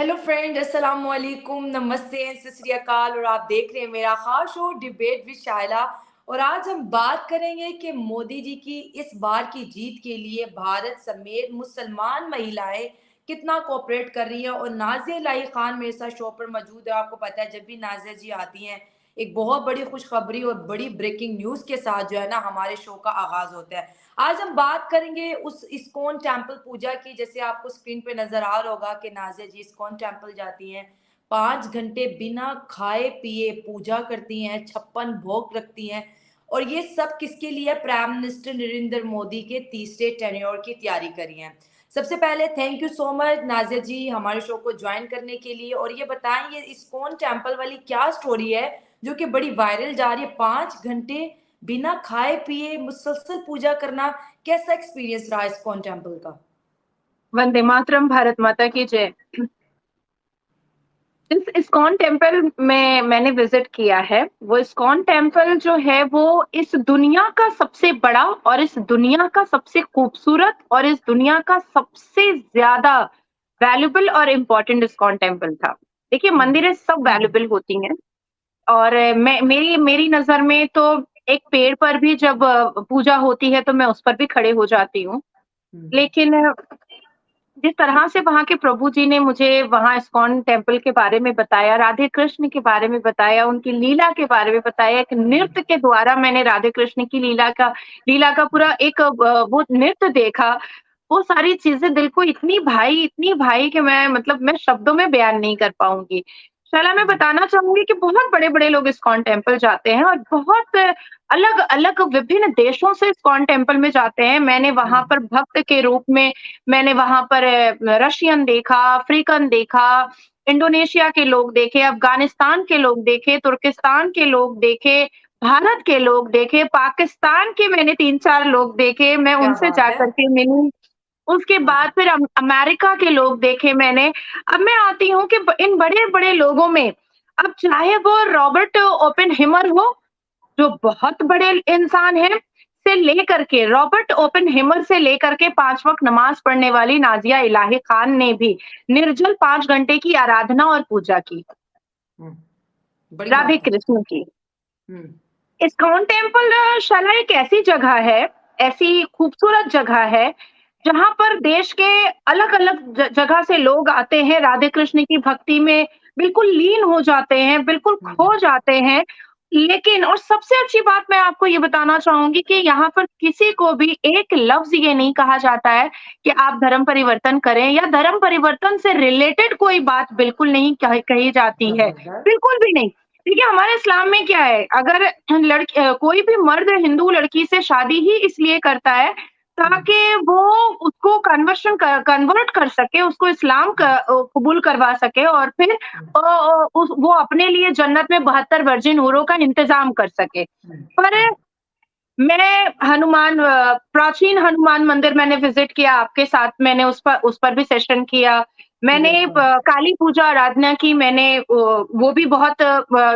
Hello friend, अस्सलाम वालेकुम, नमस्ते, सत श्री अकाल। और आप देख रहे हैं मेरा खास शो डिबेट विद शाइला। और आज हम बात करेंगे कि मोदी जी की इस बार की जीत के लिए भारत समेत मुसलमान महिलाएं कितना कोऑपरेट कर रही है। और नाज़िया इलाही खान मेरे साथ शो पर मौजूद है। आपको पता है, जब भी नाज़िया जी आती हैं एक बहुत बड़ी खुशखबरी और बड़ी ब्रेकिंग न्यूज़ के साथ जो है ना हमारे शो का आगाज़ होता है। आज हम बात करेंगे उस इस्कॉन टेम्पल पूजा की। जैसे आपको स्क्रीन पे नजर आ रहा होगा कि नाज़िया जी इस्कॉन टेम्पल जाती हैं, 5 घंटे बिना खाए पिए पूजा करती हैं, 56 भोग रखती हैं। और ये सब किसके लिए? प्राइम मिनिस्टर नरेंद्र मोदी के तीसरे टेन्योर की तैयारी करी है। सबसे पहले thank you so much Nazia ji हमारे शो को ज्वाइन करने के लिए। और ये बताएं, ये इस्कॉन टेम्पल वाली क्या स्टोरी है जो कि बड़ी वायरल जा रही है? 5 घंटे बिना खाए पिए मुसलसल पूजा करना, कैसा एक्सपीरियंस रहा इस्कॉन टेम्पल का? वंदे मातरम, भारत माता की जय। इस इस्कॉन टेम्पल में मैंने विजिट किया है। वो इस्कॉन टेम्पल जो है वो इस दुनिया का सबसे बड़ा और इस दुनिया का सबसे खूबसूरत और इस दुनिया का सबसे ज्यादा वैल्यूबल और इम्पोर्टेंट इस्कॉन टेम्पल था। देखिए, मंदिरें सब वैल्यूबल होती हैं और मैं मेरी मेरी नजर में तो एक पेड़ पर भी जब पूजा होती है तो मैं उस पर भी खड़े हो जाती हूँ। लेकिन जिस तरह से वहाँ के प्रभु जी ने मुझे वहाँ इस्कॉन टेम्पल के बारे में बताया, राधे कृष्ण के बारे में बताया, उनकी लीला के बारे में बताया, एक नृत्य के द्वारा मैंने राधे कृष्ण की लीला का पूरा एक वो नृत्य देखा। वो सारी चीज़ें दिल को इतनी भाई कि मैं शब्दों में बयान नहीं कर पाऊँगी। शैला, मैं बताना चाहूँगी कि बहुत बड़े-बड़े लोग इस्कॉन टेम्पल जाते हैं और बहुत अलग-अलग विभिन्न देशों से इस्कॉन टेम्पल में जाते हैं। मैंने वहाँ पर भक्त के रूप में मैंने वहाँ पर रशियन देखा, अफ्रीकन देखा, इंडोनेशिया के लोग देखे, अफ़गानिस्तान के लोग देखे, तुर्किस्तान के लोग देखे, भारत के लोग देखे, पाकिस्तान के मैंने 3-4 लोग देखे, मैं क्या उनसे बात है। जाकर के मिली। उसके बाद फिर अमेरिका के लोग देखे मैंने। अब मैं आती हूँ कि इन बड़े-बड़े लोगों में, अब चाहे वो रॉबर्ट ओपेनहाइमर हो, जो बहुत बड़े इंसान हैं, से लेकर के रॉबर्ट ओपेनहाइमर से लेकर के 5 वक़्त नमाज़ पढ़ने वाली नाज़िया इलाही खान ने भी निर्जल 5 घंटे की आराधना और पूजा की, हम्म, बड़ी राधे बात है। कृष्ण की। हम्म। इस्कॉन टेम्पल शाला एक ऐसी जगह है, ऐसी खूबसूरत जगह है, जहाँ पर देश के अलग-अलग जगह से लोग आते हैं, राधे कृष्ण की भक्ति में बिल्कुल लीन हो जाते हैं, बिल्कुल हम्म। खो जाते हैं। लेकिन और सबसे अच्छी बात मैं आपको ये बताना चाहूँगी कि यहाँ पर किसी को भी एक लफ्ज़ ये नहीं कहा जाता है कि आप धर्म परिवर्तन करें, या धर्म परिवर्तन से रिलेटेड कोई बात बिल्कुल नहीं कही जाती है, जबरदस्त। बिल्कुल भी नहीं। देखिए, हमारे इस्लाम में क्या है, अगर कोई भी मर्द हिंदू लड़की से शादी ही इसलिए करता है ताकि वो उसको कन्वर्ट कर सके, उसको इस्लाम कबूल करवा सके और फिर वो अपने लिए जन्नत में 72 वर्जिन हूरों का इंतज़ाम कर सके। पर मैं प्राचीन हनुमान मंदिर मैंने विज़िट किया आपके साथ, मैंने उस पर भी सेशन किया। मैंने काली पूजा आराधना की, वो भी बहुत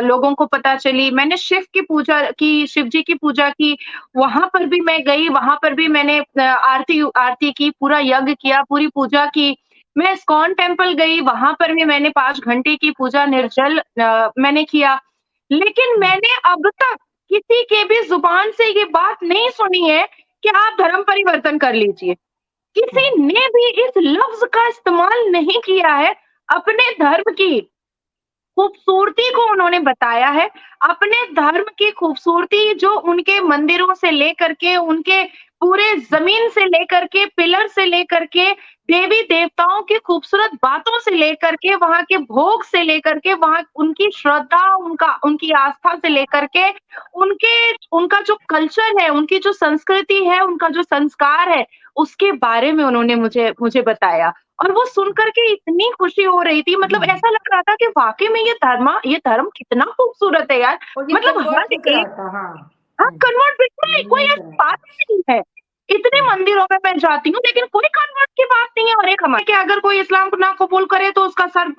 लोगों को पता चली। मैंने शिव की पूजा की, शिव जी की पूजा की, वहाँ पर भी मैं गई, वहाँ पर भी मैंने आरती आरती की, पूरा यज्ञ किया, पूरी पूजा की। मैं इस्कॉन टेम्पल गई, वहाँ पर भी मैंने 5 घंटे की पूजा निर्जल मैंने किया। लेकिन मैंने अब तक किसी के भी ज़ुबान से ये बात नहीं सुनी है कि आप धर्म परिवर्तन कर लीजिए। किसी ने भी इस लफ्ज़ का इस्तेमाल नहीं किया है। अपने धर्म की खूबसूरती को उन्होंने बताया है, अपने धर्म की खूबसूरती जो उनके मंदिरों से लेकर के, उनके पूरे ज़मीन से लेकर के, पिलर से लेकर के, देवी-देवताओं की खूबसूरत बातों से लेकर के, वहाँ के भोग से लेकर के, वहाँ उनकी श्रद्धा, उनकी आस्था से लेकर के, उनका जो कल्चर है, उनकी जो संस्कृति है, उनका जो संस्कार है, उसके बारे में उन्होंने मुझे मुझे बताया। और वो सुन कर के इतनी खुशी हो रही थी, मतलब ऐसा लग रहा था कि वाक़ई में ये धर्म कितना खूबसूरत है यार। और ये मतलब कन्वर्ट हर नहीं करा एक, था। हाँ। हाँ, कन्वर्ट बिल्कुल नहीं, कोई नहीं ऐसी करा बात ही नहीं है। इतने था। मंदिरों में मैं जाती हूँ लेकिन कोई कन्वर्ट की बात नहीं है। और एक हमारे कि अगर कोई इस्लाम को ना कबूल करे तो उसका सर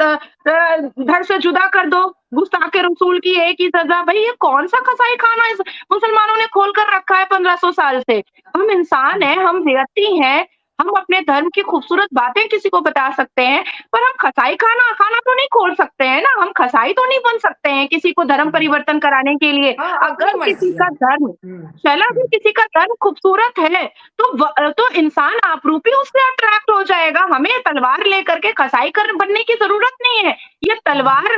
धड़ से जुदा कर दो, गुस्ताखे रसूल की एक ही सज़ा। भई, ये कौन-सा कसाई खाना इस मुसलमानों ने खोल कर रखा है 1500 साल से। हम इंसान हैं, हम व्यक्ति हैं, हम अपने धर्म की खूबसूरत बातें किसी को बता सकते हैं, पर हम कसाई खाना खाना तो नहीं खोल सकते हैं ना, हम कसाई तो नहीं बन सकते हैं किसी को धर्म हुँ। परिवर्तन कराने के लिए। हाँ, अपनी अगर किसी मर्ज़ी है। का धर्म हुँ, चला हुँ, भी किसी का धर्म खूबसूरत है, तो इंसान आपरूपी उससे अट्रैक्ट हो जाएगा। हमें तलवार लेकर के कसाई कर बनने की ज़रूरत नहीं है। ये हुँ, तलवार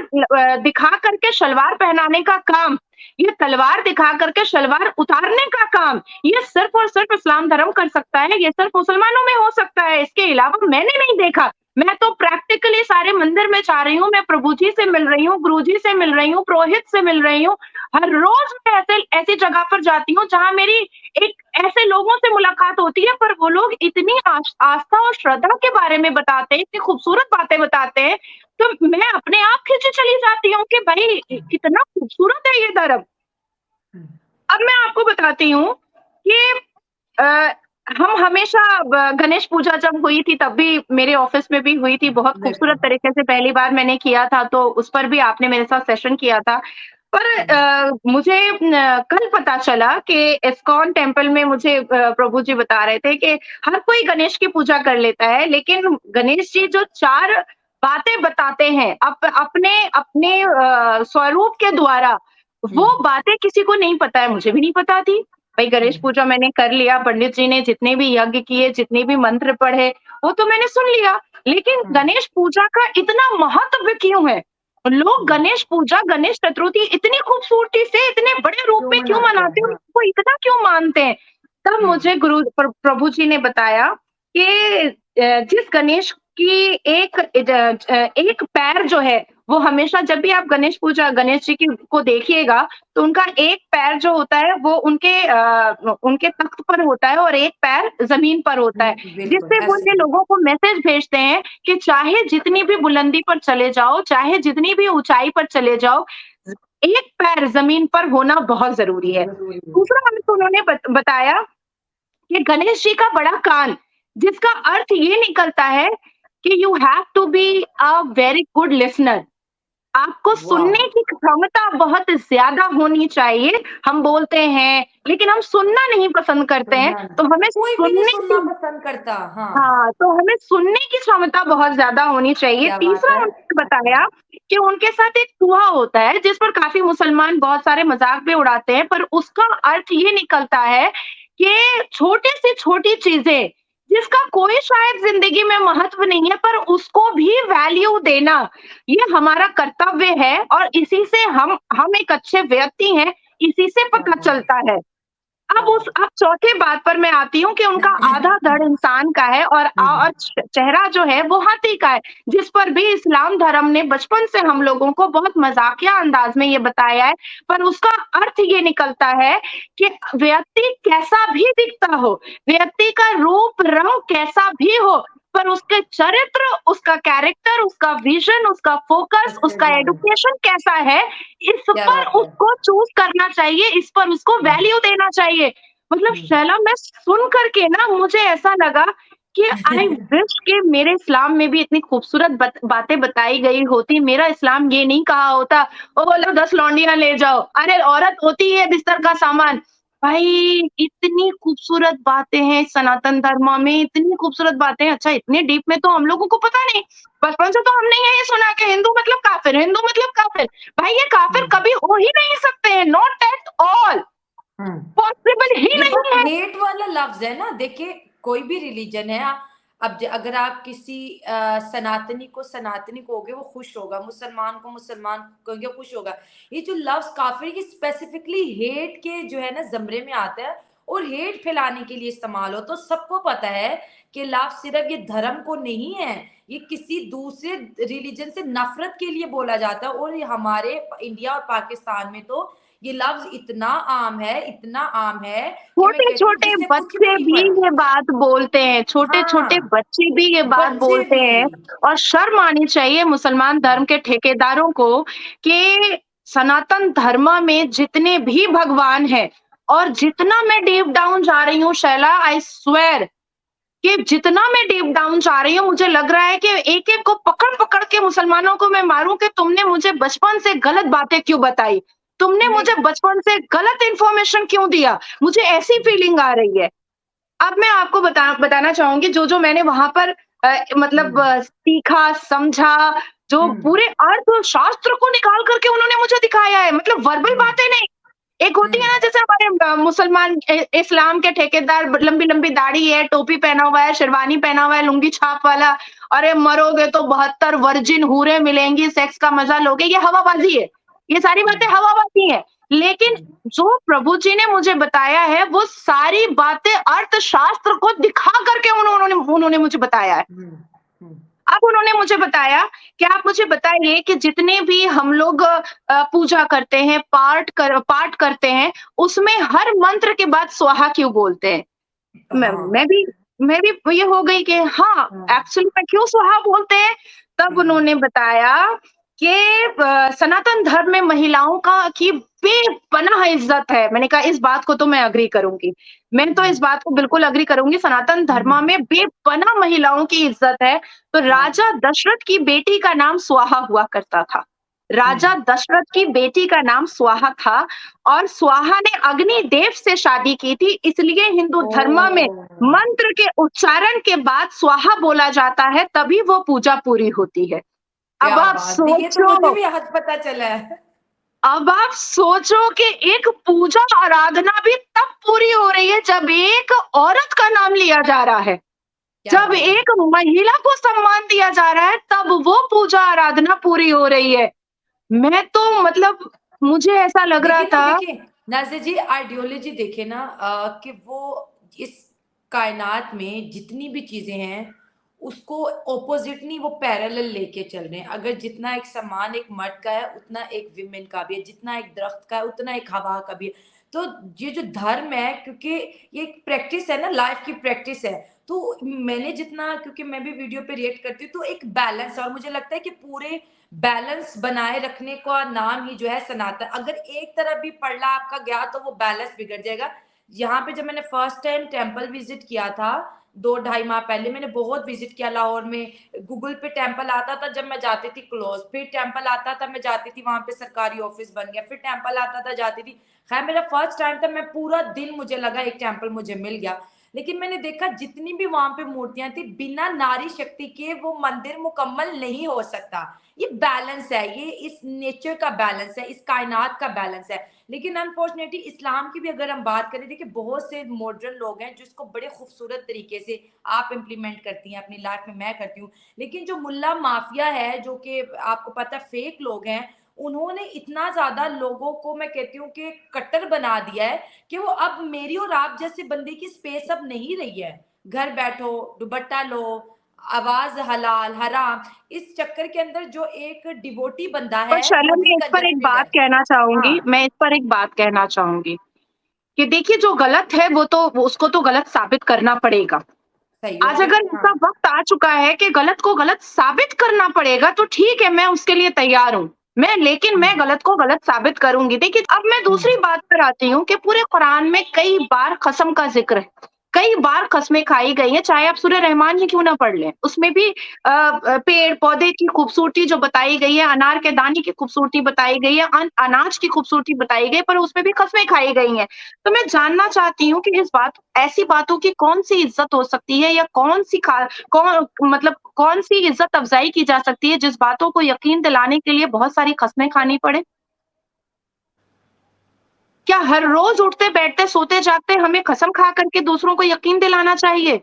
दिखा करके शलवार पहनाने का काम, ये तलवार दिखा करके शलवार उतारने का काम, ये सिर्फ़ और सिर्फ़ इस्लाम धर्म कर सकता है, ये सिर्फ़ मुसलमानों में हो सकता है, इसके अलावा मैंने नहीं देखा। मैं तो प्रैक्टिकली सारे मंदिर में जा रही हूँ, मैं प्रभु जी से मिल रही हूँ, गुरुजी से मिल रही हूँ, पुरोहित से मिल रही हूँ। हर रोज़ मैं ऐसे ऐसी जगह पर जाती हूँ जहाँ मेरी एक ऐसे लोगों से मुलाकात होती है, पर वो लोग इतनी आस्था और श्रद्धा के बारे में बताते हैं, इतनी खूबसूरत बातें बताते हैं, तो मैं अपने आप खींची चली जाती हूँ कि भई कितना खूबसूरत है ये धर्म। हुँ, अब मैं आपको बताती हूँ कि अ, हम हमेशा गणेश पूजा जब हुई थी तब भी मेरे ऑफ़िस में भी हुई थी, बहुत खूबसूरत बिल्कुल। तरीके से पहली बार मैंने किया था, तो उस पर भी आपने मेरे साथ सेशन किया था। पर हुँ, मुझे कल पता चला कि इस्कॉन टेम्पल में मुझे प्रभु जी बता रहे थे कि हर कोई गणेश की पूजा कर लेता है, लेकिन गणेश जी जो 4 बातें बताते हैं अपने अपने स्वरूप के द्वारा, हुँ, वो बातें किसी को नहीं पता है, मुझे भी नहीं पता थी। भई हुँ, गणेश पूजा मैंने कर लिया, पंडित जी ने जितने भी यज्ञ किए, जितने भी मंत्र पढ़े, वो तो मैंने सुन लिया। लेकिन हुँ, गणेश पूजा का इतना महत्व क्यों है? लोग हुँ, गणेश पूजा, गणेश चतुर्थी इतनी खूबसूरती से, इतने बड़े रूप क्यों में क्यों मनाते हैं? मनाते हैं? हाँ, उसको इतना क्यों मानते हैं? तब हुँ, मुझे प्रभु जी ने बताया कि जिस गणेश की एक पैर जो है, वो हमेशा जब भी आप गणेश पूजा गणेश जी की को देखिएगा, तो उनका एक पैर जो होता है वो उनके तख्त पर होता है और एक पैर ज़मीन पर होता है, बिल्कुल, जिससे वो ये एब्सोल्यूट लोगों को मैसेज भेजते हैं कि चाहे जितनी भी बुलंदी पर चले जाओ, चाहे जितनी भी ऊँचाई पर चले जाओ, ज एक पैर ज़मीन पर होना बहुत ज़रूरी है। ज़रूरी है। दूसरा हमको उन्होंने बताया कि गणेश जी का बड़ा कान, जिसका अर्थ ये निकलता है कि you have to be a very good listener. आपको वॉव! सुनने की क्षमता बहुत ज़्यादा होनी चाहिए। हम बोलते हैं, लेकिन हम सुनना नहीं पसंद करते हैं, सुनना तो हमें कोई भी नहीं सुनने सुनना की पसंद करता। हाँ, हाँ, तो हमें सुनने की क्षमता बहुत ज़्यादा होनी चाहिए। क्या बात तीसरा है। उन्होंने बताया कि उनके साथ एक चूहा होता है, जिस पर काफ़ी मुसलमान बहुत सारे मज़ाक भी उड़ाते हैं, पर उसका अर्थ ये निकलता है कि छोटी से छोटी चीज़ें, जिसका कोई शायद ज़िंदगी में महत्व नहीं है, पर उसको भी वैल्यू देना, ये हमारा कर्तव्य है और इसी से हम एक अच्छे व्यक्ति हैं, इसी से क्या पता बात चलता है। क्या बात अब चौथे बात पर मैं आती हूँ कि उनका आधा धड़ इंसान का है और हुँ, चेहरा जो है वो हाथी का है, जिस पर भी इस्लाम धर्म ने बचपन से हम लोगों को बहुत मज़ाकिया अंदाज़ में ये बताया है, पर उसका अर्थ ये निकलता है कि व्यक्ति कैसा भी दिखता हो, व्यक्ति का रूप रंग कैसा भी हो, पर उसके चरित्र, उसका कैरेक्टर, उसका विज़न, उसका फ़ोकस, सबसे उसका ज़्यादा एजुकेशन कैसा है, इस क्या पर बात है। उसको चूज़ करना चाहिए, इस पर उसको हुँ, वैल्यू देना चाहिए। मतलब हुँ। शैला मैं सुन कर के ना मुझे ऐसा लगा कि आई विश कि मेरे इस्लाम में भी इतनी खूबसूरत बातें बताई गई होती। मेरा इस्लाम ये नहीं कहा होता, "ओ लो 10 लौंडियाँ ले जाओ।" अरे औरत होती है बिस्तर का सामान। भाई इतनी खूबसूरत बातें हैं सनातन धर्म में, इतनी खूबसूरत बातें हैं। अच्छा इतने डीप में तो हम लोगों को पता नहीं। बचपन से तो हमने यही सुना कि हिंदू मतलब काफ़िर, हिंदू मतलब काफ़िर। भाई ये काफ़िर हुँ, कभी हो ही नहीं सकते हैं, नॉट एट ऑल, हुँ। पॉसिबल ही ये नहीं बहुत है। हेट वाला लफ्ज़ है ना, देखिए कोई भी रिलीजन है अब अगर आप किसी सनातनी को सनातनी कहोगे वो खुश होगा, मुसलमान को मुसलमान कहोगे खुश होगा। ये जो लफ्ज़ काफ़िर ये स्पेसिफिकली हेट के जो है ना ज़मरे में आता है और हेट फैलाने के लिए इस्तेमाल हो, तो सबको पता है कि लफ्ज़ सिर्फ़ ये धर्म को नहीं है, ये किसी दूसरे रिलीजन से नफ़रत के लिए बोला जाता है और ये हमारे इंडिया और पाकिस्तान में तो ये लफ्ज़ इतना आम है कि मैं कहती हूँ छोटे-छोटे जिससे कुछ भी बच्चे नहीं भी पढ़ा। ये बात बोलते हैं, छोटे-छोटे हाँ, बच्चे भी ये बात बच्चे बोलते भी। हैं और शर्म आनी चाहिए मुसलमान धर्म के ठेकेदारों को कि सनातन धर्म में जितने भी भगवान हैं और जितना मैं डीप डाउन जा रही हूँ शैला आई स्वेयर कि जितना मैं डीप डाउन जा रही हूँ मुझे लग रहा है कि एक-एक को पकड़-पकड़ के मुसलमानों को मैं मारूँ कि तुमने मुझे बचपन से गलत बातें क्यों बताई? तुमने नहीं मुझे बचपन से गलत इन्फॉर्मेशन क्यों दिया? मुझे ऐसी फीलिंग आ रही है। अब मैं आपको बताना चाहूँगी जो मैंने वहाँ पर मतलब हम्म। सीखा, समझा, जो हम्म। पूरे अर्थशास्त्र को निकाल कर के उन्होंने मुझे दिखाया है, मतलब वर्बल हम्म। बातें नहीं। एक होती है हम्म। ना जैसे हमारे मुसलमान इस्लाम के ठेकेदार लंबी-लंबी दाढ़ी है, टोपी पहना हुआ है, शेरवानी पहना हुआ है, लुंगी छाप वाला, अरे मरोगे तो 72 वर्जिन हूरें मिलेंगी, सेक्स का मज़ा लोगे, ये हवाबाज़ी है। ये सारी बातें हम्म। हवाबाज़ी हैं। लेकिन हम्म। जो प्रभु जी ने मुझे बताया है, वो सारी बातें अर्थशास्त्र को दिखा कर के उन्होंने मुझे बताया है। हम्म। हम्म। अब उन्होंने मुझे बताया कि आप मुझे बताइए कि जितने भी हम लोग पूजा करते हैं, पाठ करते हैं, उसमें हर मंत्र के बाद स्वाहा क्यों बोलते हैं? मैं हाँ। मैं भी मैं भी ये हो गई कि हाँ, हाँ। एक्चुअली में क्यों स्वाहा बोलते हैं? तब हाँ। उन्होंने बताया कि सनातन धर्म में महिलाओं का की बेपनाह इज़्ज़त है। मैंने कहा इस बात को तो मैं एग्री करूँगी। मैं तो इस हम्म। बात को बिल्कुल एग्री करूँगी, सनातन धर्म हम्म। में बेपनाह महिलाओं की इज़्ज़त है। तो हाँ। राजा दशरथ की बेटी का नाम स्वाहा हुआ करता था। राजा हम्म। दशरथ की बेटी का नाम स्वाहा था और स्वाहा ने अग्निदेव से शादी की थी, इसलिए हिंदू ओ। धर्म में मंत्र के उच्चारण के बाद स्वाहा बोला जाता है, तभी वो पूजा पूरी होती है। अब क्या आप बात है, ये तो मुझे सोचो भी आज पता चला है। अब आप सोचो कि एक पूजा आराधना भी तब पूरी हो रही है जब एक औरत का नाम लिया जा रहा है। क्या जब बात है। एक महिला को सम्मान दिया जा रहा है, तब वो पूजा आराधना पूरी हो रही है। मैं तो मतलब मुझे ऐसा लग रहा देखिए ना, था। देखिए नाज़िर जी, आइडियोलॉजी देखिए ना, कि वो इस कायनात में जितनी भी चीज़ें हैं, उसको ऑपोज़िट नहीं, वो पैरेलल लेके चल रहे हैं। अगर जितना एक सामान एक मर्द का है, उतना एक विमेन का भी है, जितना एक दरख्त का है, उतना एक हवा का भी है। तो ये जो धर्म है, क्योंकि ये एक प्रैक्टिस है ना, लाइफ़ की प्रैक्टिस है, तो मैंने जितना, क्योंकि मैं भी वीडियो पे रिएक्ट करती हूँ, तो एक बैलेंस है और मुझे लगता है कि पूरे बैलेंस बनाए रखने का नाम ही जो है सनातन। अगर एक तरफ भी पलड़ा आपका गया तो वो बैलेंस बिगड़ जाएगा। यहाँ पे जब मैंने फर्स्ट टाइम टेम्पल विजिट किया था 2 ढाई माह पहले, मैंने बहुत विजिट किया लाहौर में। गूगल पे टेम्पल आता था जब मैं जाती थी क्लोज, फिर टेम्पल आता था मैं जाती थी, वहां पे सरकारी ऑफिस बन गया, फिर टेम्पल आता था जाती थी। खैर मेरा फर्स्ट टाइम था, मैं पूरा दिन मुझे लगा एक टेम्पल मुझे मिल गया। लेकिन मैंने देखा जितनी भी वहां पे मूर्तियां थी, बिना नारी शक्ति के वो मंदिर मुकम्मल नहीं हो सकता। ये बैलेंस है, ये इस नेचर का बैलेंस है, इस कायनात का बैलेंस है। लेकिन अनफॉर्चुनेटली इस्लाम की भी अगर हम बात करें, देखिए बहुत से मॉडर्न लोग हैं जिसको बड़े खूबसूरत तरीके से आप इम्प्लीमेंट करती हैं अपनी लाइफ में, मैं करती हूँ। लेकिन जो मुल्ला माफिया है, जो कि आपको पता है फेक लोग हैं, उन्होंने इतना ज्यादा लोगों को, मैं कहती हूँ कि कट्टर बना दिया है कि वो अब मेरी और आप जैसे बंदे की स्पेस अब नहीं रही है। घर बैठो, दुपट्टा लो, आवाज हलाल हराम, इस चक्कर के अंदर जो एक डिवोटी बंदा पर है शर्ला वो मैं इस पर एक डिकंजस्टेड बात है। कहना चाहूँगी हाँ। मैं इस पर एक बात कहना चाहूँगी कि देखिए जो गलत है वो उसको तो गलत साबित करना पड़ेगा। सही हो आज गया। अगर हाँ। ऐसा वक़्त आ चुका है कि गलत को गलत साबित करना पड़ेगा, तो ठीक है, मैं उसके लिए तैयार हूँ। लेकिन मैं हम्म। गलत को गलत साबित करूँगी। देखिए, अब मैं दूसरी हम्म। बात पर आती हूँ कि पूरे कुरान में कई बार कसम का ज़िक्र है। कई बार कस्में खाई गई हैं, चाहे आप सूरह रहमान ही क्यों ना पढ़ लें। उसमें भी पेड़-पौधे की खूबसूरती जो बताई गई है, अनार के दाने की खूबसूरती बताई गई है, अनाज की खूबसूरती बताई गई है, पर उसमें भी कस्में खाई गई हैं। तो मैं जानना चाहती हूँ कि इस बात ऐसी बातों की कौन-सी इज़्ज़त हो सकती है या कौन-सी खा कौन मतलब कौन-सी इज़्ज़त अफ़ज़ाई की जा सकती है जिस बातों को यकीन दिलाने के लिए बहुत सारी कस्में खानी पड़े? क्या हर रोज़ उठते-बैठते, सोते-जागते हमें कसम खा कर के दूसरों को यकीन दिलाना चाहिए?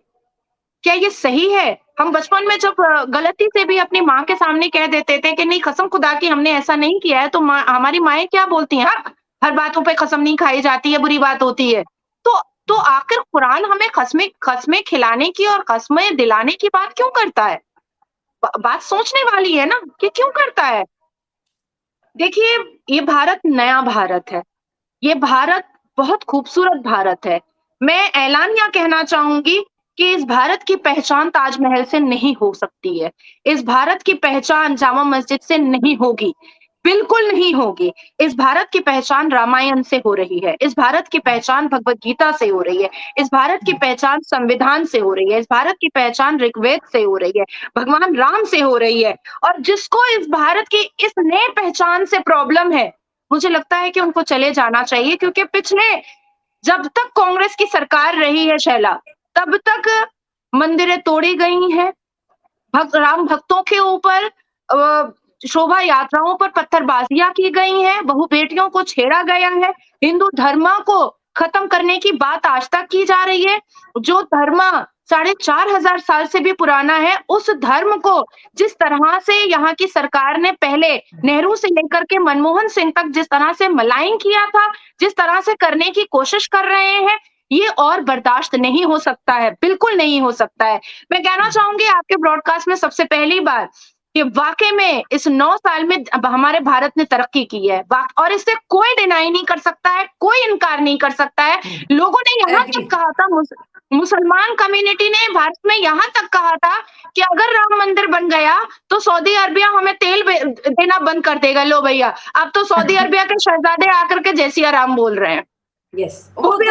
क्या ये सही है? हम बचपन में जब गलती से भी अपनी माँ के सामने कह देते थे कि नहीं कसम खुदा की हमने ऐसा नहीं किया है, तो माँ हमारी माएँ क्या बोलती हैं? "हाँ, हर बातों पे कसम नहीं खाई जाती है, बुरी बात होती है।" तो तो आखिर कुरान हमें कस्में कस्में खिलाने की और कस्में दिलाने की बात क्यों करता है? बात सोचने वाली है ना, कि क्यों करता है? देखिए, ये भारत नया भारत है। ये भारत बहुत खूबसूरत भारत है। मैं ऐलानिया कहना चाहूँगी कि इस भारत की पहचान ताजमहल से नहीं हो सकती है। इस भारत की पहचान जामा मस्जिद से नहीं होगी, बिल्कुल नहीं होगी। इस भारत की पहचान रामायण से हो रही है। इस भारत की पहचान भगवद गीता से हो रही है। इस भारत की पहचान संविधान से हो रही है। इस भारत की पहचान ऋग्वेद से हो रही है, भगवान राम से हो रही है। और जिसको इस भारत की इस नए पहचान से प्रॉब्लम है, मुझे लगता है कि उनको चले जाना चाहिए क्योंकि पिछले जब तक कांग्रेस की सरकार रही है शैला, तब तक मंदिरें तोड़ी गई हैं, राम भक्तों के ऊपर शोभा यात्राओं पर पत्थरबाजियां की गई हैं, बहु बेटियों को छेड़ा गया है, हिंदू धर्म को खत्म करने की बात आज तक की जा रही है। जो धर्म 4,500 साल से भी पुराना है, उस धर्म को जिस तरह से यहाँ की सरकार ने पहले नेहरू से लेकर के मनमोहन सिंह तक जिस तरह से मलाइन किया था, जिस तरह से करने की कोशिश कर रहे हैं, ये और बर्दाश्त नहीं हो सकता है, बिल्कुल नहीं हो सकता है। मैं कहना चाहूंगी आपके ब्रॉडकास्ट में सबसे पहली बार कि वाकई में इस 9 साल में अब हमारे भारत ने तरक्की की है, और इससे कोई डिनाई नहीं कर सकता है, कोई इनकार नहीं कर सकता है। लोगों ने यहाँ तक कहा था, मुसलमान कम्युनिटी ने भारत में यहाँ तक कहा था कि अगर राम मंदिर बन गया तो सऊदी अरबिया हमें तेल देना बंद कर देगा। लो भैया, अब तो सऊदी अरबिया के शहजादे आकर के जय सिया राम बोल रहे हैं। यस, वो भी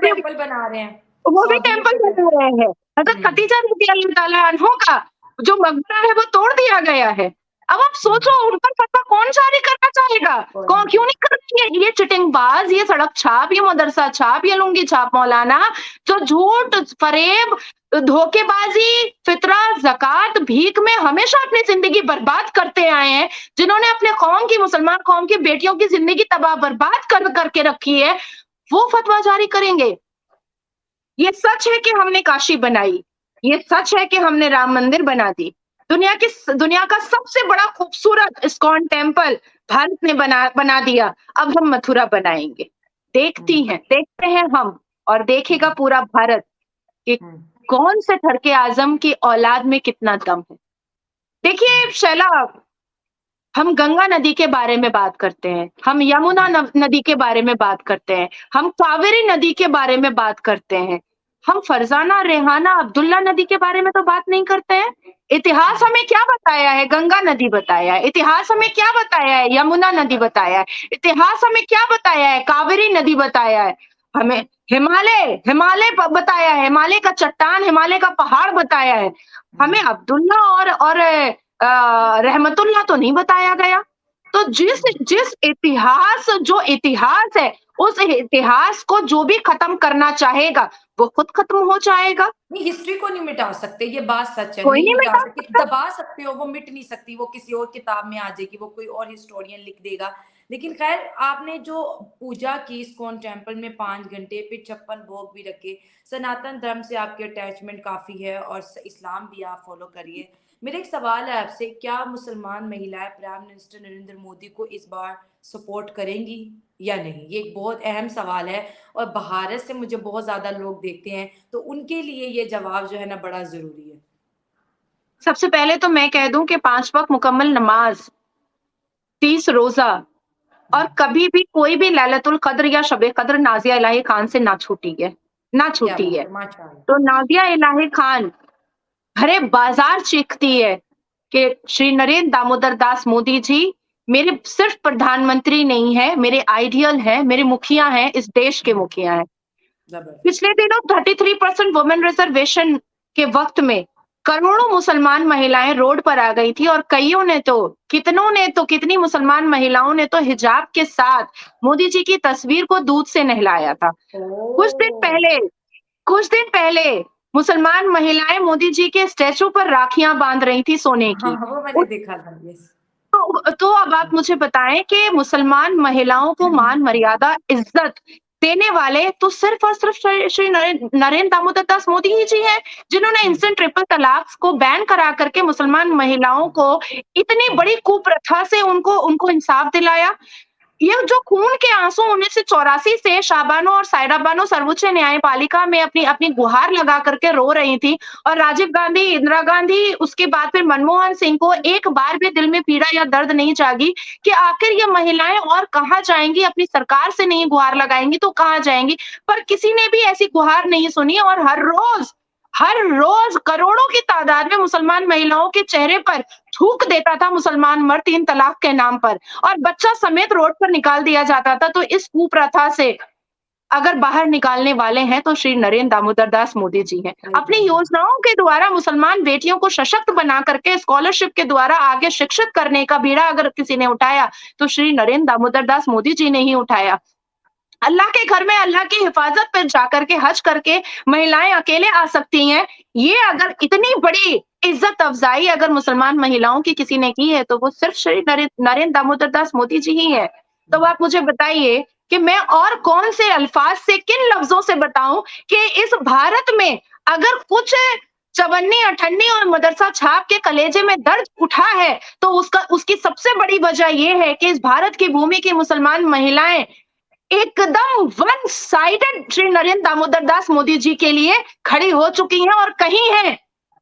टेम्पल बना रहे हैं, वो भी टेम्पल बना रहे हैं। हज़रत खदीजा रज़ियल्लाहु ताला अन्हा का जो मकबरा है वो तोड़ दिया गया है। अब आप सोचो, उन पर फतवा कौन जारी करना चाहेगा? कौन, क्यों नहीं करेंगे? ये चिटिंगबाज, ये सड़क छाप, ये मदरसा छाप, ये लुंगी छाप मौलाना, जो झूठ, फरेब, धोखेबाजी, फितरा, ज़कात, भीख में हमेशा अपनी जिंदगी बर्बाद करते आए हैं, जिन्होंने अपने कौम की, मुसलमान कौम की बेटियों की जिंदगी तबाह बर्बाद करके रखी है, वो फतवा जारी करेंगे। ये सच है कि हमने काशी बनाई, ये सच है कि हमने राम मंदिर बना दी। दुनिया का सबसे बड़ा खूबसूरत इस्कॉन टेम्पल भारत ने बना दिया। अब हम मथुरा बनाएंगे। देखते हैं हम, और देखेगा पूरा भारत कि कौन से ठरके आजम की औलाद में कितना दम है। देखिए शैला, हम गंगा नदी के बारे में बात करते हैं, हम यमुना नदी के बारे में बात करते हैं, हम कावेरी नदी के बारे में बात करते हैं, हम फरजाना, रेहाना, अब्दुल्ला नदी के बारे में तो बात नहीं करते हैं। इतिहास हमें क्या बताया है? गंगा नदी बताया है। इतिहास हमें क्या बताया है? यमुना नदी बताया है। इतिहास हमें क्या बताया है? कावेरी नदी बताया है। हमें हिमालय बताया है, हिमालय का चट्टान, हिमालय का पहाड़ बताया है। हमें अब्दुल्ला और रहमतुल्लाह तो नहीं बताया गया। तो जिस इतिहास है, उस इतिहास को जो भी खत्म करना चाहेगा वो खुद खत्म हो जाएगा। नहीं, हिस्ट्री को नहीं मिटा सकते, ये बात सच है। कोई नहीं मिटा सकते, दबा सकते हो, वो मिट नहीं सकती, वो किसी और किताब में आ जाएगी, वो कोई और हिस्टोरियन लिख देगा। लेकिन खैर, आपने जो पूजा की इस्कॉन टेम्पल में 5 घंटे, फिर 56 भोग भी रखे, सनातन धर्म से आपकी अटैचमेंट काफी है और इस्लाम भी आप फॉलो करिए। मेरा एक सवाल है आपसे, क्या मुसलमान महिलाएं प्राइम मिनिस्टर नरेंद्र मोदी को इस बार सपोर्ट करेंगी या नहीं? ये एक बहुत अहम सवाल है और भारत से मुझे बहुत ज्यादा लोग देखते हैं, तो उनके लिए ये जवाब जो है ना बड़ा जरूरी है। सबसे पहले तो मैं कह दूं कि 5 वक्त मुकम्मल नमाज, 30 रोजा, और कभी भी कोई भी लैलतुल कद्र या शबे कद्र नाजिया इलाही खान से ना छूटी है। तो नाजिया इलाही खान भरे बाजार चीखती है कि श्री नरेंद्र दामोदर दास मोदी जी मेरे सिर्फ प्रधानमंत्री नहीं है, मेरे आइडियल है, मेरे मुखिया हैं, इस देश के मुखिया हैं। पिछले दिनों 33% वुमेन रिजर्वेशन के वक्त में करोड़ों मुसलमान महिलाएं रोड पर आ गई थी, और कितनी मुसलमान महिलाओं ने तो हिजाब के साथ मोदी जी की तस्वीर को दूध से नहलाया था। कुछ दिन पहले मुसलमान महिलाएं मोदी जी के स्टैचू पर राखियां बांध रही थी सोने की। वो मैंने देखा था। तो अब आप मुझे बताएं कि मुसलमान महिलाओं को मान मर्यादा इज्जत देने वाले तो सिर्फ और सिर्फ श्री नरेंद्र दामोदर दास मोदी ही जी हैं, जिन्होंने इंस्टेंट ट्रिपल तलाक को बैन करा करके मुसलमान महिलाओं को इतनी बड़ी कुप्रथा से उनको इंसाफ दिलाया। ये जो खून के आंसू 1984 से शाबानो और सायरा बानो सर्वोच्च न्यायपालिका में अपनी गुहार लगा करके रो रही थी, और राजीव गांधी, इंदिरा गांधी, उसके बाद फिर मनमोहन सिंह को एक बार भी दिल में पीड़ा या दर्द नहीं जागी कि आखिर ये महिलाएं और कहाँ जाएंगी, अपनी सरकार से नहीं गुहार लगाएंगी तो कहाँ जाएंगी। पर किसी ने भी ऐसी गुहार नहीं सुनी, और हर रोज करोड़ों की तादाद में मुसलमान महिलाओं के चेहरे पर थूक देता था मुसलमान मर्द 3 तलाक के नाम पर, और बच्चा समेत रोड पर निकाल दिया जाता था। तो इस कुप्रथा से अगर बाहर निकालने वाले हैं तो श्री नरेंद्र दामोदर दास मोदी जी हैं। अपनी योजनाओं के द्वारा मुसलमान बेटियों को सशक्त बना करके स्कॉलरशिप के द्वारा आगे शिक्षित करने का बीड़ा अगर किसी ने उठाया तो श्री नरेंद्र दामोदर दास मोदी जी ने ही उठाया। अल्लाह के घर में अल्लाह की हिफाजत पे जाकर के हज करके महिलाएं अकेले आ सकती हैं। ये अगर इतनी बड़ी इज्जत अफजाई अगर मुसलमान महिलाओं की किसी ने की है तो वो सिर्फ श्री नरेंद्र दामोदर दास मोदी जी ही है। तो आप मुझे बताइए कि मैं और कौन से अल्फाज से, किन लफ्जों से बताऊं कि इस भारत में अगर कुछ चवन्नी अठन्नी और मदरसा छाप के कलेजे में दर्द उठा है तो उसकी सबसे बड़ी वजह यह है कि इस भारत की भूमि की मुसलमान महिलाएं एकदम वन साइडेड श्री नरेंद्र दामोदर दास मोदी जी के लिए खड़ी हो चुकी हैं और कही है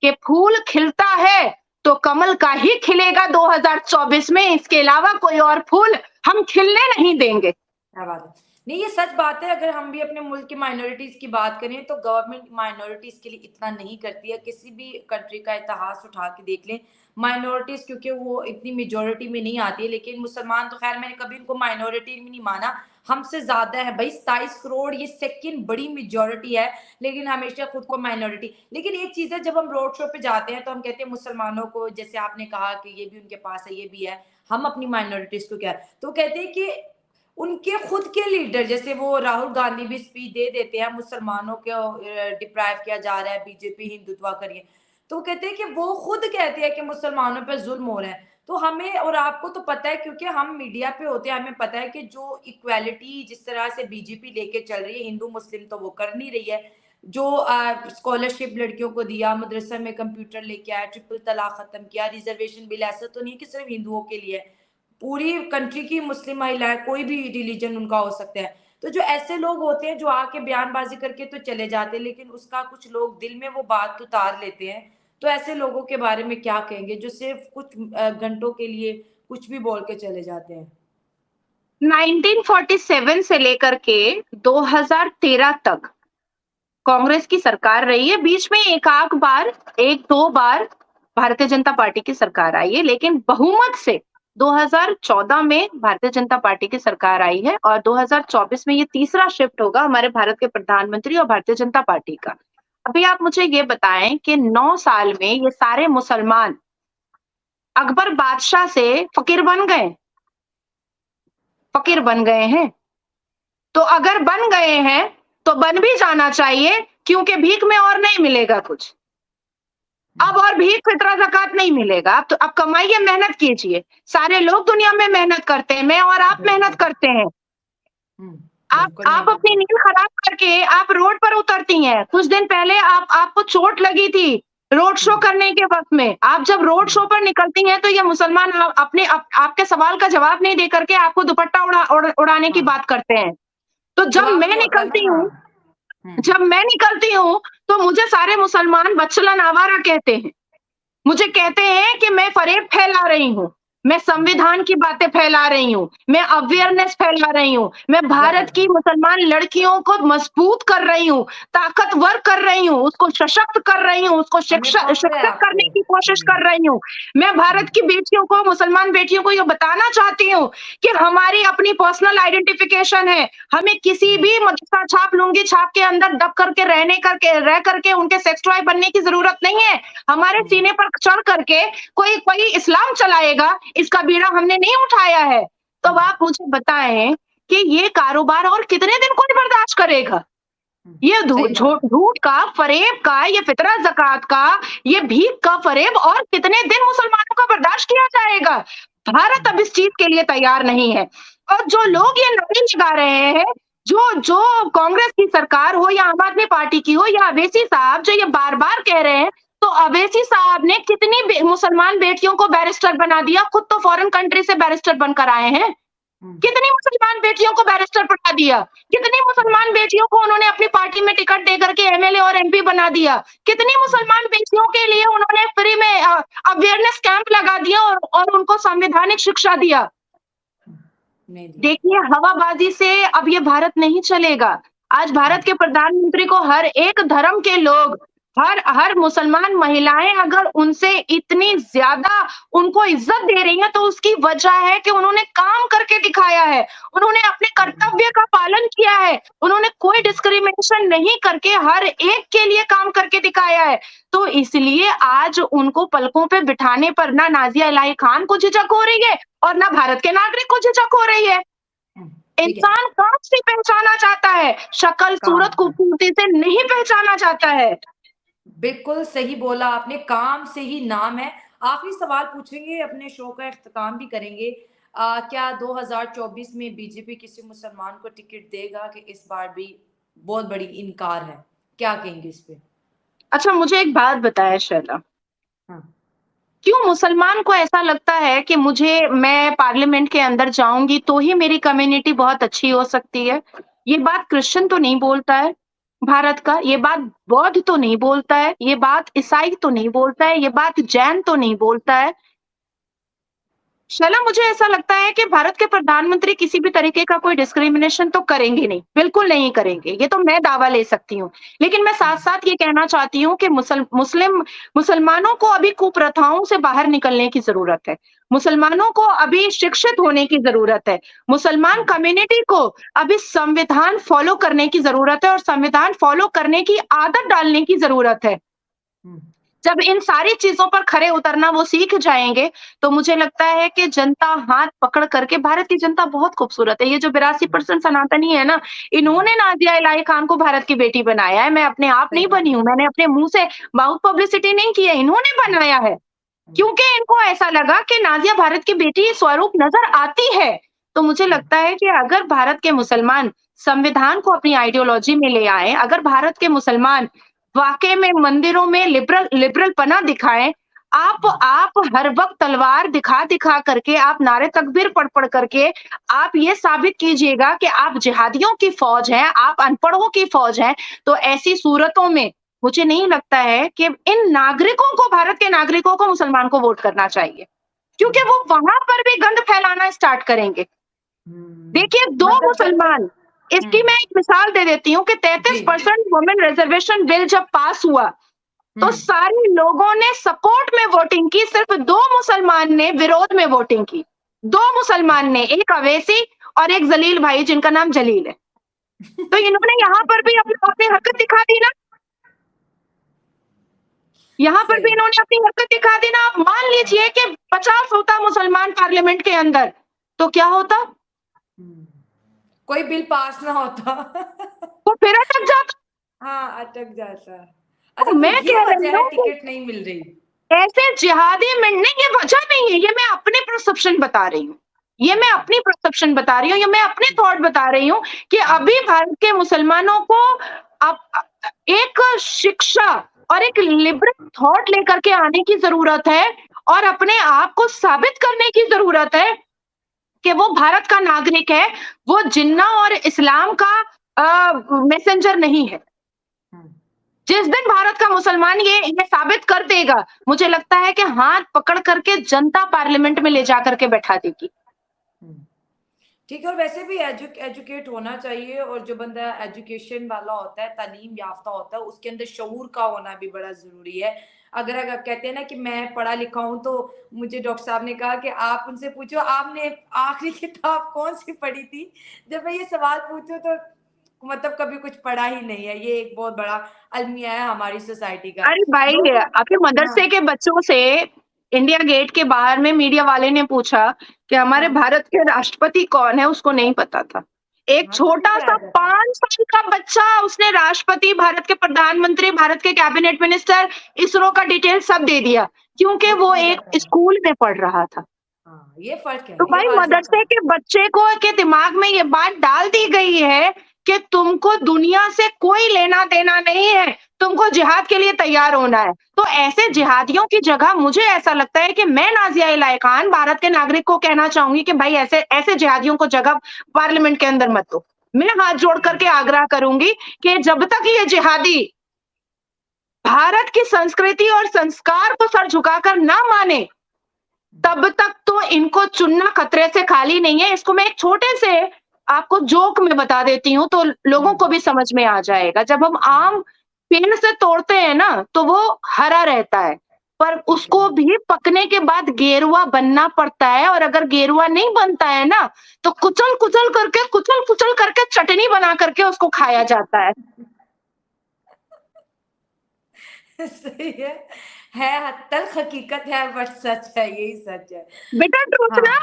कि फूल खिलता है तो कमल का ही खिलेगा 2024 में, इसके अलावा कोई और फूल हम खिलने नहीं देंगे। क्या बात है। नहीं, ये सच बात है। अगर हम भी अपने मुल्क की माइनॉरिटीज की बात करें तो गवर्नमेंट माइनॉरिटीज के लिए इतना नहीं करती है। किसी भी कंट्री का इतिहास उठा के देख लें, माइनॉरिटीज क्योंकि वो इतनी मेजोरिटी में नहीं आती है, लेकिन मुसलमान तो खैर मैंने कभी उनको माइनॉरिटी में नहीं माना, हमसे ज्यादा है भाई। 27 करोड़ ये सेकंड बड़ी मेजोरिटी है, लेकिन हमेशा खुद को माइनॉरिटी। लेकिन एक चीज है, जब हम रोड शो पे जाते हैं तो हम कहते हैं मुसलमानों को, जैसे आपने कहा कि ये भी उनके पास है, ये भी है, हम अपनी माइनॉरिटीज को क्या है, तो कहते हैं कि उनके खुद के लीडर, जैसे वो राहुल गांधी भी स्पीच दे देते हैं मुसलमानों को डिप्राइव किया जा रहा है, बीजेपी हिंदुत्व करिए, तो कहते हैं कि वो खुद कहते हैं कि मुसलमानों पर जुल्म हो रहा है। तो हमें और आपको तो पता है, क्योंकि हम मीडिया पे होते हैं, हमें पता है कि जो इक्वालिटी जिस तरह से बीजेपी लेके चल रही है, हिंदू मुस्लिम तो वो कर नहीं रही है। जो स्कॉलरशिप लड़कियों को दिया, मदरसा में कंप्यूटर लेके आया, ट्रिपल तलाक खत्म किया, रिजर्वेशन बिल, ऐसा तो नहीं कि सिर्फ हिंदुओं के लिए, पूरी कंट्री की मुस्लिम महिलाएं, कोई भी रिलीजन उनका हो सकता है। तो जो ऐसे लोग होते हैं जो आके बयानबाजी करके तो चले जाते हैं, लेकिन उसका कुछ लोग दिल में वो बात उतार लेते हैं। तो ऐसे लोगों के बारे में क्या कहेंगे जो सिर्फ कुछ घंटों के लिए कुछ भी बोल के चले जाते हैं? 1947 से लेकर के 2013 तक कांग्रेस की सरकार रही है। बीच में एक दो बार भारतीय जनता पार्टी की सरकार आई है, लेकिन बहुमत से 2014 में भारतीय जनता पार्टी की सरकार आई है और 2024 में ये तीसरा शिफ्ट होगा हमारे भारत के प्रधानमंत्री और भारतीय जनता पार्टी का। अभी आप मुझे ये बताएं कि 9 साल में ये सारे मुसलमान अकबर बादशाह से फकीर बन गए हैं। तो अगर बन गए हैं तो बन भी जाना चाहिए, क्योंकि भीख में और नहीं मिलेगा कुछ। अब और भीख फितरा ज़कात नहीं मिलेगा। अब कमाइए, मेहनत कीजिए। सारे लोग दुनिया में मेहनत करते हैं, मैं और आप मेहनत करते हैं। आप अपनी नींद खराब करके आप रोड पर उतरती हैं। कुछ दिन पहले आपको चोट लगी थी रोड शो करने के वक्त में। आप जब रोड शो पर निकलती हैं तो ये मुसलमान आपके सवाल का जवाब नहीं दे करके आपको दुपट्टा उड़ाने की बात करते हैं। तो जब मैं निकलती हूँ तो मुझे सारे मुसलमान बच्चलन आवारा कहते हैं। मुझे कहते हैं कि मैं फरेब फैला रही हूँ, मैं संविधान की बातें फैला रही हूँ, मैं अवेयरनेस फैला रही हूँ, मैं भारत की मुसलमान लड़कियों को मजबूत कर रही हूँ, ताकतवर कर रही हूँ, उसको सशक्त कर रही हूँ, उसको शिक्षित करने की कोशिश कर रही हूँ। मैं भारत की बेटियों को, मुसलमान बेटियों को ये बताना चाहती हूँ कि हमारी अपनी पर्सनल आइडेंटिफिकेशन है। हमें किसी भी मदरसा छाप, लुंगी छाप के अंदर दब करके रह करके उनके सेक्स टॉय बनने की जरूरत नहीं है। हमारे सीने पर चढ़ करके कोई इस्लाम चलाएगा, इसका बीड़ा हमने नहीं उठाया है। तो आप मुझे बताएं कि ये कारोबार और कितने दिन कोई बर्दाश्त करेगा? ये झूठ का, फरेब का, ये फितरा ज़कात का, ये भीख का फरेब और कितने दिन मुसलमानों का बर्दाश्त किया जाएगा? भारत अब इस चीज के लिए तैयार नहीं है। और जो लोग ये नारे लगा रहे हैं, जो कांग्रेस की सरकार हो या आम आदमी पार्टी की हो या अवैसी साहब जो ये बार बार कह रहे हैं, तो अवैसी साहब ने कितनी मुसलमान बेटियों को बैरिस्टर बना दिया, खुद तो फॉरेन कंट्री से बैरिस्टर बनकर आए हैं। कितनी मुसलमान बेटियों को बैरिस्टर बना दिया, कितनी मुसलमान बेटियों को उन्होंने अपनी पार्टी में टिकट दे करके एमएलए और एमपी बना दिया, कितनी मुसलमान बेटियों के लिए उन्होंने फ्री में अवेयरनेस कैंप लगा दिया और उनको संवैधानिक शिक्षा दिया। देखिए, हवाबाजी से अब ये भारत नहीं चलेगा। आज भारत के प्रधानमंत्री को हर एक धर्म के लोग, हर मुसलमान महिलाएं अगर उनसे इतनी ज्यादा उनको इज्जत दे रही हैं, तो उसकी वजह है कि उन्होंने काम करके दिखाया है, उन्होंने अपने कर्तव्य का पालन किया है, उन्होंने कोई डिस्क्रिमिनेशन नहीं करके हर एक के लिए काम करके दिखाया है। तो इसलिए आज उनको पलकों पे बिठाने पर ना नाजिया इलाही खान को झिझक हो रही है और ना भारत के नागरिक को झिझक हो रही है। ठीक है, इंसान काम से पहचाना जाता है, शक्ल, काम सूरत, से। खूबसूरती से नहीं पहचाना जाता है। बिल्कुल सही बोला आपने, काम से ही नाम है। आखिरी सवाल पूछेंगे, अपने शो का इख्तिताम भी करेंगे। क्या 2024 में बीजेपी किसी मुसलमान को टिकट देगा कि इस बार भी बहुत बड़ी इनकार है? क्या कहेंगे इस पे? अच्छा, मुझे एक बात बताएँ शैला, हाँ। क्यों मुसलमान को ऐसा लगता है कि मैं पार्लियामेंट के अंदर जाऊँगी तो ही मेरी कम्युनिटी बहुत अच्छी हो सकती है? ये बात क्रिश्चियन तो नहीं बोलता है भारत का, ये बात बौद्ध तो नहीं बोलता है, ये बात ईसाई तो नहीं बोलता है, ये बात जैन तो नहीं बोलता है। शैला, मुझे ऐसा लगता है कि भारत के प्रधानमंत्री किसी भी तरीके का कोई डिस्क्रिमिनेशन तो करेंगे नहीं, बिल्कुल नहीं करेंगे, ये तो मैं दावा ले सकती हूँ। लेकिन मैं हुँ, साथ-साथ ये कहना चाहती हूँ कि मुसलमानों को अभी कुप्रथाओं से बाहर निकलने की ज़रूरत है। मुसलमानों को अभी शिक्षित होने की ज़रूरत है। मुसलमान हुँ, कम्युनिटी को अभी संविधान फ़ॉलो करने की ज़रूरत है और संविधान फ़ॉलो करने की आदत डालने की ज़रूरत है। हुँ, जब इन सारी चीज़ों पर खरे उतरना वो सीख जाएँगे, तो मुझे लगता है कि जनता हाथ पकड़ करके भारत की जनता बहुत खूबसूरत है। ये जो हुँ, 82% सनातनी है ना, हुँ, इन्होंने नाज़िया इलाही खान को भारत की बेटी बनाया है। मैं अपने आप सही नहीं बात बनी हूँ, है। मैंने अपने मुँह से माउथ पब्लिसिटी नहीं की है, इन्होंने हुँ, बनाया है। हुँ, क्योंकि इनको ऐसा लगा कि नाज़िया भारत की बेटी स्वरूप नज़र आती है। तो मुझे हुँ, लगता है कि अगर भारत के मुसलमान संविधान को अपनी आइडियोलॉजी में ले आएँ, अगर भारत के मुसलमान वाक़ई में मंदिरों में लिबरलपना दिखाएँ, हुँ, आप हर वक़्त तलवार दिखा-दिखा करके, आप नारे तकबीर पढ़-पढ़ करके, आप ये साबित कीजिएगा कि आप जिहादियों की फ़ौज हैं, आप अनपढ़ों की फ़ौज हैं, तो ऐसी सूरतों में मुझे नहीं लगता है कि इन नागरिकों को भारत के नागरिकों को मुसलमान को वोट करना चाहिए, क्योंकि हुँ, वो वहाँ पर भी गंद फैलाना स्टार्ट करेंगे। हुँ। देखिए 2 मतलब जब मुसलमान इसकी हुँ, मैं एक मिसाल दे देती हूँ कि जी, 33% वुमेन रिजर्वेशन बिल जब पास हुआ, हुँ, तो सारे लोगों ने सपोर्ट में वोटिंग की, सिर्फ 2 मुसलमान ने विरोध में वोटिंग की। 2 मुसलमान ने, एक अवैसी और एक जलील भाई जिनका नाम जलील है। तो इन्होंने यहाँ पर भी अपनी अपनी हरकत दिखा दी ना। यहाँ पर भी सही। इन्होंने अपनी हरकत दिखा दी ना। आप मान लीजिए कि 50 होता मुसलमान पार्लियामेंट के अंदर, तो क्या होता? हुँ, कोई बिल पास ना होता। वो फिर अटक जाता। हाँ, अटक जाता। तो अच्छा, तो मैं ये कह रही वजह है हूँ कि टिकट नहीं मिल रही। ऐसे जिहादी में नहीं, ये वजह नहीं है, ये मैं अपनी परसेप्शन बता रही हूँ। ये मैं हुँ, अपनी परसेप्शन बता रही हूँ, ये मैं अपने थॉट बता रही हूँ कि हुँ, अभी भारत के मुसलमानों को अप एक शिक्षा और एक लिबरल थॉट लेकर के आने की ज़रूरत है और अपने आप को साबित करने की ज़रूरत है कि वो भारत का नागरिक है, वो जिन्ना और इस्लाम का मैसेंजर नहीं है। हुँ, जिस दिन भारत का मुसलमान ये साबित कर देगा, मुझे लगता है कि हाथ पकड़ करके जनता पार्लियामेंट में ले जाकर के बैठा देगी। हुँ। ठीक है, और वैसे भी एजुकेट होना चाहिए, और जो बंदा एजुकेशन वाला होता है, तालीम याफ्ता होता है, उसके अंदर शऊर का होना भी बड़ा ज़रूरी है। अगर आप कहते हैं ना कि मैं पढ़ा लिखा हूँ, तो मुझे डॉक्टर साहब ने कहा कि आप उनसे पूछो आपने आखिरी किताब कौन-सी पढ़ी थी? जब मैं ये सवाल पूछूँ तो मतलब कभी कुछ पढ़ा ही नहीं है। ये एक बहुत बड़ा अलमिया है हमारी सोसाइटी का। अरे भाई, लोगों आपके मदरसे हाँ, के बच्चों से इंडिया गेट के बाहर में मीडिया वाले ने पूछा कि हमारे हाँ, भारत के राष्ट्रपति कौन है, उसको नहीं पता था। एक हाँ, तो नहीं छोटा-सा पढ़ाया जाता। 5 साल का बच्चा, उसने राष्ट्रपति, भारत के प्रधानमंत्री, भारत के कैबिनेट मिनिस्टर, इसरो का डिटेल सब दे दिया, क्योंकि वो वो समझ एक जाता है। स्कूल में पढ़ रहा था। हाँ, ये फ़र्क तो है, ये भाई वाज़िह सा मदरसे के बच्चे को के दिमाग में ये बात डाल दी गई है कि तुमको दुनिया से कोई लेना-देना नहीं है, तुमको जिहाद के लिए तैयार होना है। तो ऐसे है। जिहादियों की जगह मुझे ऐसा लगता है कि मैं नाज़िया इलाही खान भारत के नागरिक को कहना चाहूँगी कि भाई ऐसे ऐसे जिहादियों को जगह पार्लियामेंट के अंदर मत दो। मैं हाथ जोड़ हुँ, करके आग्रह करूँगी कि जब तक ये जिहादी भारत की संस्कृति और संस्कार को सर झुकाकर ना माने, तब तक तो इनको चुनना खतरे से खाली नहीं है। इसको मैं एक छोटे से आपको जोक में बता देती हूँ, तो लोगों हुँ, को भी समझ में आ जाएगा। जब हम आम पेड़ से तोड़ते हैं ना, तो वो हरा रहता है, पर ठीक है। उसको भी पकने के बाद गेरुआ बनना पड़ता है और अगर गेरुआ नहीं बनता है ना, तो कुचल-कुचल करके चटनी बना करके उसको खाया जाता है। सही है तल्ख़ हकीकत है बट सच है, यही सच है। बिटर ट्रुथ हाँ, ना?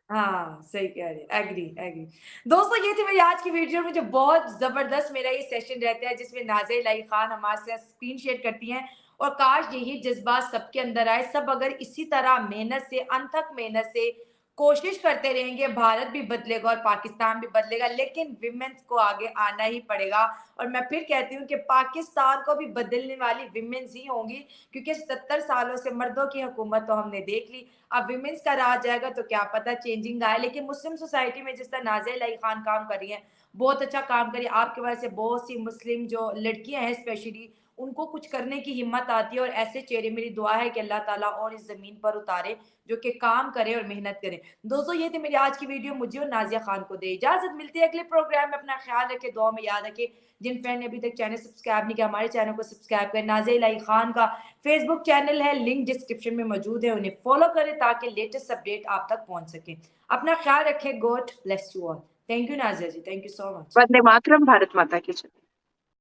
हाँ, सही कह रहे हैं। Agree, agree. दोस्तों, ये थी मेरी आज की वीडियो में जो बहुत ज़बरदस्त मेरा ये सेशन रहता है जिसमें नाज़िया इलाही खान हमारे साथ स्क्रीन शेयर करती हैं और काश यही जज़्बात सबके अंदर आए। सब अगर इसी तरह मेहनत से, अनथक मेहनत से कोशिश करते रहेंगे, भारत भी बदलेगा और पाकिस्तान भी बदलेगा, लेकिन विमेन्स को आगे आना ही पड़ेगा। और मैं फिर कहती हूँ कि पाकिस्तान को भी बदलने वाली विमेन्स ही होंगी, क्योंकि 70 सालों से मर्दों की हुकूमत तो हमने देख ली। अब विमेन्स का राज जाएगा तो क्या पता चेंजिंग आए। लेकिन मुस्लिम सोसाइटी में जिस तरह नाज़िया इलाही खान काम कर रही हैं, बहुत अच्छा काम कर रही है। आपकी वजह से बहुत सी मुस्लिम जो लड़कियां हैं स्पेशली, उनको कुछ करने की हिम्मत आती है। और ऐसे चेहरे, मेरी दुआ है कि अल्लाह ताला और इस ज़मीन पर उतारे जो कि काम करें और मेहनत करें। दोस्तों, ये थी मेरी आज की वीडियो। मुझे और नाज़िया खान को दे इजाज़त। मिलती है अगले प्रोग्राम में। अपना ख्याल रखें, दुआ में याद रखें। जिन फ्रेंड ने अभी तक चैनल सब्सक्राइब नहीं किया, हमारे चैनल को सब्सक्राइब करें। नाज़िया इलाही खान का फेसबुक चैनल है, लिंक डिस्क्रिप्शन में मौजूद है, उन्हें फॉलो करें ताकि लेटेस्ट अपडेट आप तक पहुंच सके। अपना ख्याल रखें। God bless you all. Thank you Nazia ji, thank you so much. वंदे मातरम, भारत माता की जय।